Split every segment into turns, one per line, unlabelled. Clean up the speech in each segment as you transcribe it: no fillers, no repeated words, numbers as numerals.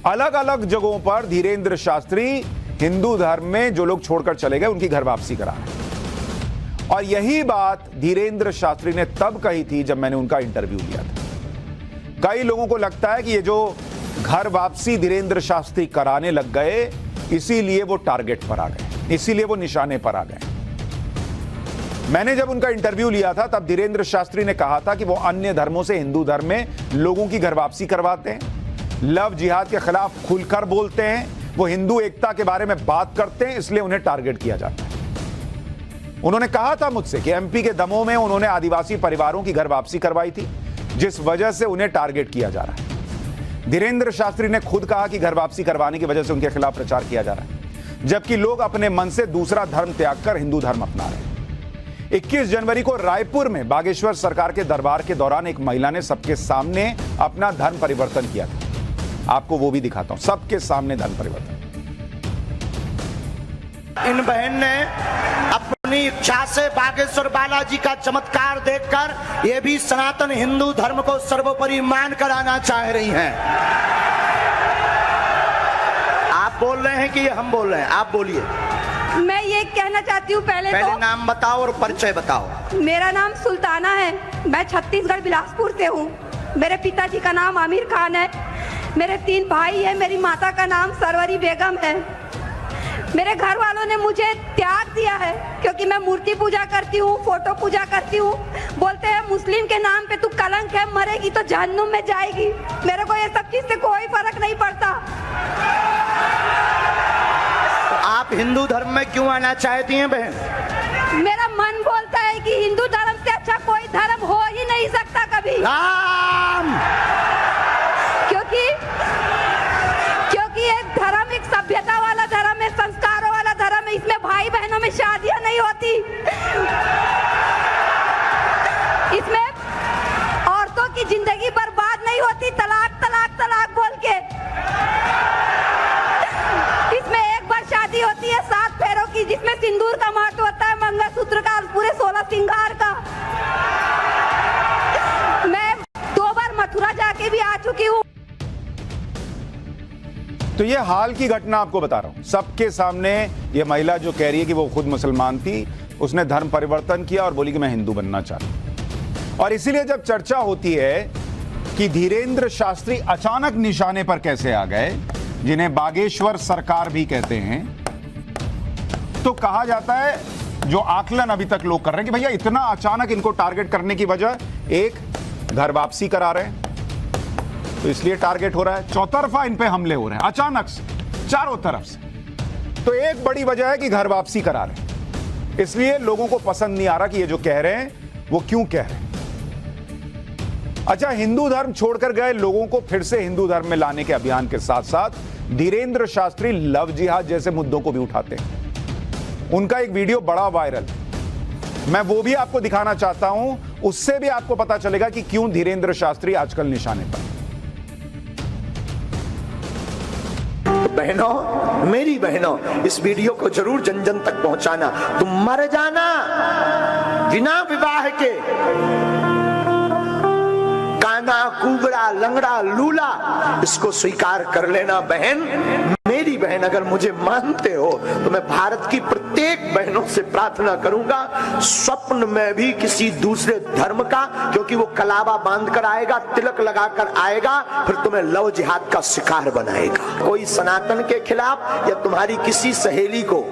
अलग अलग जगहों पर धीरेन्द्र शास्त्री हिंदू धर्म में जो लोग छोड़कर चले गए उनकी घर वापसी करा रहे हैं। और यही बात धीरेन्द्र शास्त्री ने तब कही थी जब मैंने उनका इंटरव्यू लिया था। कई लोगों को लगता है कि ये जो घर वापसी धीरेन्द्र शास्त्री कराने लग गए इसीलिए वो टारगेट पर आ गए, इसीलिए वो निशाने पर आ गए। मैंने जब उनका इंटरव्यू लिया था तब धीरेन्द्र शास्त्री ने कहा था कि वो अन्य धर्मों से हिंदू धर्म में लोगों की घर वापसी करवाते हैं, लव जिहाद के खिलाफ खुलकर बोलते हैं, वो हिंदू एकता के बारे में बात करते हैं, इसलिए उन्हें टारगेट किया जाता है। उन्होंने कहा था मुझसे कि एमपी के दमोह में उन्होंने आदिवासी परिवारों की घर वापसी करवाई थी, जिस वजह से उन्हें टारगेट किया जा रहा है। धीरेन्द्र शास्त्री ने खुद कहा कि घर वापसी करवाने की वजह से उनके खिलाफ प्रचार किया जा रहा है, जबकि लोग अपने मन से दूसरा धर्म त्याग कर हिंदू धर्म अपना रहे हैं। 21 जनवरी को रायपुर में बागेश्वर सरकार के दरबार के दौरान एक महिला ने सबके सामने अपना धर्म परिवर्तन किया था। आपको वो भी दिखाता हूं, सबके सामने धर्म परिवर्तन।
इन बहन ने अपनी इच्छा से बागेश्वर बालाजी का चमत्कार देखकर ये भी सनातन हिंदू धर्म को सर्वोपरि मान कर आना चाह रही हैं। आप बोल रहे हैं कि ये हम बोल रहे हैं? आप बोलिए।
मैं ये कहना चाहती हूँ पहले तो
नाम बताओ और परिचय बताओ।
मेरा नाम सुल्ताना है, मैं छत्तीसगढ़ बिलासपुर से हूँ। मेरे पिताजी का नाम आमिर खान है, मेरे 3 भाई हैं, मेरी माता का नाम सरवरी बेगम है। मेरे घर वालों ने मुझे त्याग दिया है क्योंकि मैं मूर्ति पूजा करती हूँ, फोटो पूजा करती हूँ। बोलते हैं मुस्लिम के नाम पे तू कलंक है, मरेगी तो जहन्नुम में जाएगी। मेरे को ये सब चीज से कोई फर्क नहीं पड़ता।
आप हिंदू धर्म में क्यों आना चाहती हैं बहन?
मेरा मन बोलता है कि हिंदू धर्म से अच्छा कोई धर्म हो ही नहीं सकता कभी।
राम!
क्योंकि एक धर्म एक सभ्यता वाला धर्म है, संस्कारों वाला धर्म है। इसमें भाई बहनों में शादियां नहीं होती, इसमें औरतों की जिंदगी बर्बाद नहीं होती तलाक तलाक तलाक बोल के। इसमें एक बार शादी होती है 7 फेरों की, जिसमें सिंदूर का महत्व होता है, मंगलसूत्र का, पूरे 16 श्रृंगार का। मैं 2 बार मथुरा जाके भी आ चुकी हूँ।
तो ये हाल की घटना आपको बता रहा हूं, सबके सामने ये महिला जो कह रही है कि वो खुद मुसलमान थी, उसने धर्म परिवर्तन किया और बोली कि मैं हिंदू बनना चाहती हूं। और इसीलिए जब चर्चा होती है कि धीरेन्द्र शास्त्री अचानक निशाने पर कैसे आ गए, जिन्हें बागेश्वर सरकार भी कहते हैं, तो कहा जाता है, जो आकलन अभी तक लोग कर रहे हैं कि भैया इतना अचानक इनको टारगेट करने की वजह, एक घर वापसी करा रहे हैं तो इसलिए टारगेट हो रहा है, चौतरफा इन पे हमले हो रहे हैं अचानक से चारों तरफ से। तो एक बड़ी वजह है कि घर वापसी करा रहे हैं, इसलिए लोगों को पसंद नहीं आ रहा कि ये जो कह रहे हैं वो क्यों कह रहे हैं। अच्छा, हिंदू धर्म छोड़कर गए लोगों को फिर से हिंदू धर्म में लाने के अभियान के साथ साथ धीरेन्द्र शास्त्री लव जिहाद जैसे मुद्दों को भी उठाते हैं। उनका एक वीडियो बड़ा वायरल, मैं वो भी आपको दिखाना चाहता हूं, उससे भी आपको पता चलेगा कि क्यों धीरेन्द्र शास्त्री आजकल निशाने पर।
बहनों, मेरी बहनों, इस वीडियो को जरूर जन जन तक पहुंचाना। तुम मर जाना बिना विवाह के, काना, कुबड़ा, लंगड़ा, लूला, इसको स्वीकार कर लेना बहन। मेरी बहन, अगर मुझे मानते हो तो मैं भारत की प्रत्येक बहनों से प्रार्थना करूंगा, स्वप्न में भी किसी दूसरे धर्म का, क्योंकि वो कलावा बांध कर आएगा, तिलक लगाकर आएगा, फिर तुम्हें लव जिहाद का शिकार बनाएगा। कोई सनातन के खिलाफ या तुम्हारी किसी सहेली को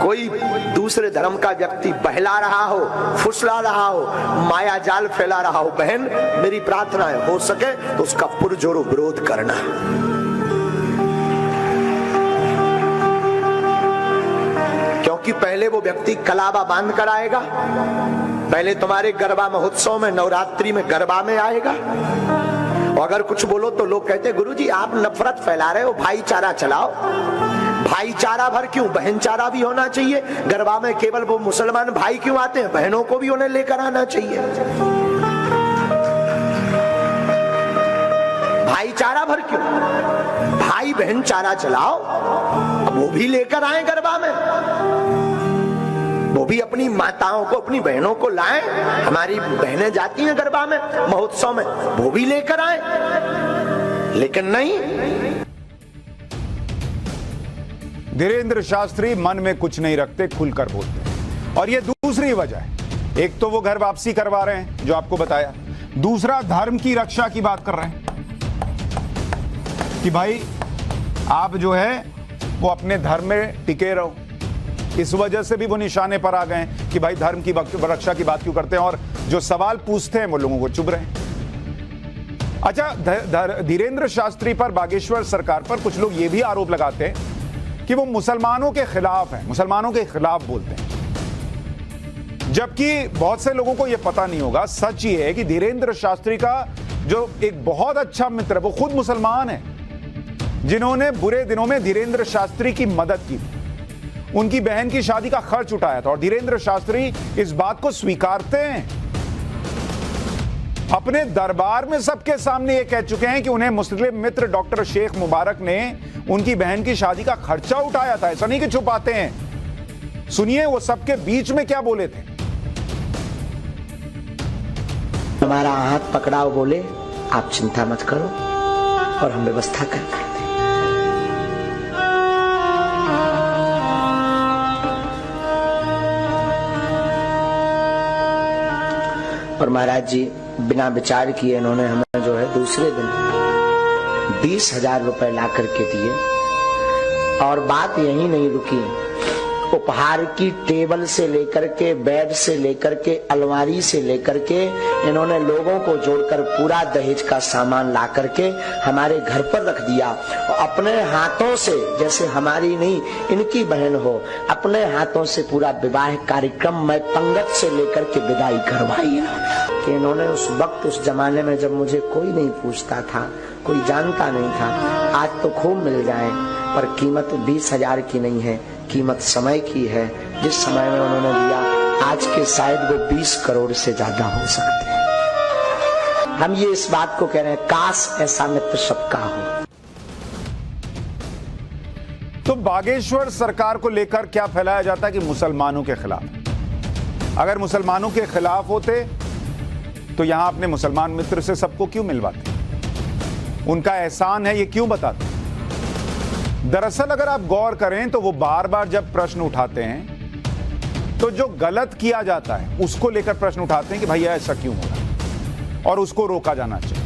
कोई दूसरे धर्म का व्यक्ति बहला रहा हो, फुसला रहा हो, माया जाल फैला रहा हो, बहन मेरी प्रार्थना है, हो सके तो उसका पुरजोर विरोध करना। क्योंकि पहले वो व्यक्ति कलावा बांध कर आएगा, पहले तुम्हारे गरबा महोत्सव में, नवरात्रि में गरबा में आएगा, और अगर कुछ बोलो तो लोग कहते हैं गुरुजी आप नफरत फैला रहे हो, भाईचारा चलाओ। भाईचारा भर क्यों, बहनचारा भी होना चाहिए। गरबा में केवल वो मुसलमान भाई क्यों आते हैं, बहनों को भी उन्हें लेकर आना चाहिए। भाईचारा भर क्यों, भाई बहन चारा चलाओ, वो भी लेकर आए गरबा में, वो भी अपनी माताओं को, अपनी बहनों को लाएं। हमारी बहनें जाती हैं गरबा में, महोत्सव में, वो भी लेकर आए। लेकिन नहीं,
धीरेंद्र शास्त्री मन में कुछ नहीं रखते, खुलकर बोलते हैं। और ये दूसरी वजह है। एक तो वो घर वापसी करवा रहे हैं जो आपको बताया, दूसरा धर्म की रक्षा की बात कर रहे हैं कि भाई आप जो है वो अपने धर्म में टिके रहो। इस वजह से भी वो निशाने पर आ गए हैं कि भाई धर्म की रक्षा की बात क्यों करते हैं, और जो सवाल पूछते हैं वो लोगों को चुभ रहे हैं। अच्छा, धीरेंद्र शास्त्री पर, बागेश्वर सरकार पर कुछ लोग ये भी आरोप लगाते हैं कि वो मुसलमानों के खिलाफ हैं, मुसलमानों के खिलाफ बोलते हैं, जबकि बहुत से लोगों को यह पता नहीं होगा। सच ये है कि धीरेंद्र शास्त्री का जो एक बहुत अच्छा मित्र है वो खुद मुसलमान है, जिन्होंने बुरे दिनों में धीरेंद्र शास्त्री की मदद की, उनकी बहन की शादी का खर्च उठाया था। और धीरेंद्र शास्त्री इस बात को स्वीकारते हैं, अपने दरबार में सबके सामने ये कह चुके हैं कि उन्हें मुस्लिम मित्र डॉक्टर शेख मुबारक ने उनकी बहन की शादी का खर्चा उठाया था। ऐसा नहीं कि छुपाते हैं। सुनिए वो सबके बीच में क्या बोले थे।
हमारा हाथ पकड़ाओ, बोले आप चिंता मत करो और हम व्यवस्था कर दें। और महाराज जी बिना विचार किए इन्होंने हमें जो है दूसरे दिन 20,000 रुपए ला करके दिए। और बात यही नहीं रुकी, उपहार की टेबल से लेकर के, बेड से लेकर के, अलमारी से लेकर के इन्होंने लोगों को जोड़कर पूरा दहेज का सामान ला करके हमारे घर पर रख दिया। और अपने हाथों से, जैसे हमारी नहीं इनकी बहन हो, अपने हाथों से पूरा विवाह कार्यक्रम मैं पंगत से लेकर के विदाई करवाई कि इन्होंने उस वक्त, उस जमाने में जब मुझे कोई नहीं पूछता था, कोई जानता नहीं था, आज तो खूब मिल जाए, पर कीमत 20,000 की नहीं है, कीमत समय की है। जिस समय में उन्होंने दिया, आज के शायद वो 20 करोड़ से ज्यादा हो सकते हैं। हम ये इस बात को कह रहे हैं, काश ऐसा मित्र सबका हो।
तो बागेश्वर सरकार को लेकर क्या फैलाया जाता है कि मुसलमानों के खिलाफ। अगर मुसलमानों के खिलाफ होते तो यहां अपने मुसलमान मित्र से सबको क्यों मिलवाते, उनका एहसान है ये क्यों बताते। दरअसल अगर आप गौर करें तो वो बार बार जब प्रश्न उठाते हैं तो जो गलत किया जाता है उसको लेकर प्रश्न उठाते हैं कि भैया ऐसा क्यों हो रहा है और उसको रोका जाना चाहिए।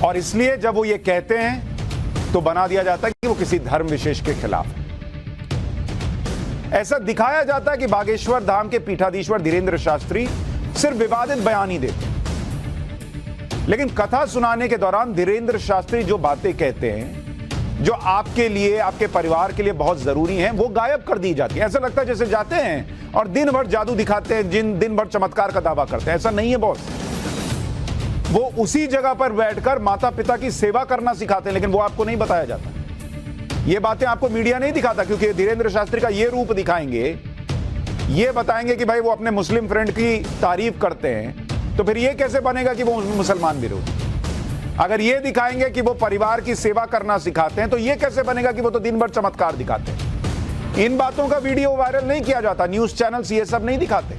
और इसलिए जब वो ये कहते हैं तो बना दिया जाता है कि वो किसी धर्म विशेष के खिलाफ है। ऐसा दिखाया जाता है कि बागेश्वर धाम के पीठाधीश्वर धीरेंद्र शास्त्री सिर्फ विवादित बयान ही देते हैं, लेकिन कथा सुनाने के दौरान धीरेंद्र शास्त्री जो बातें कहते हैं जो आपके लिए, आपके परिवार के लिए बहुत जरूरी हैं, वो गायब कर दी जाती है। ऐसा लगता है जैसे जाते हैं और दिन भर जादू दिखाते हैं, दिन भर चमत्कार का दावा करते हैं। ऐसा नहीं है बॉस। वो उसी जगह पर बैठकर माता पिता की सेवा करना सिखाते हैं, लेकिन वो आपको नहीं बताया जाता। ये बातें आपको मीडिया नहीं दिखाता, क्योंकि धीरेंद्र शास्त्री का ये रूप दिखाएंगे, ये बताएंगे कि भाई वो अपने मुस्लिम फ्रेंड की तारीफ करते हैं, तो फिर ये कैसे बनेगा कि वो मुसलमान विरोधी। अगर ये दिखाएंगे कि वो परिवार की सेवा करना सिखाते हैं, तो ये कैसे बनेगा कि वो तो दिन भर चमत्कार दिखाते हैं। इन बातों का वीडियो वायरल नहीं किया जाता, न्यूज चैनल्स ये सब नहीं दिखाते।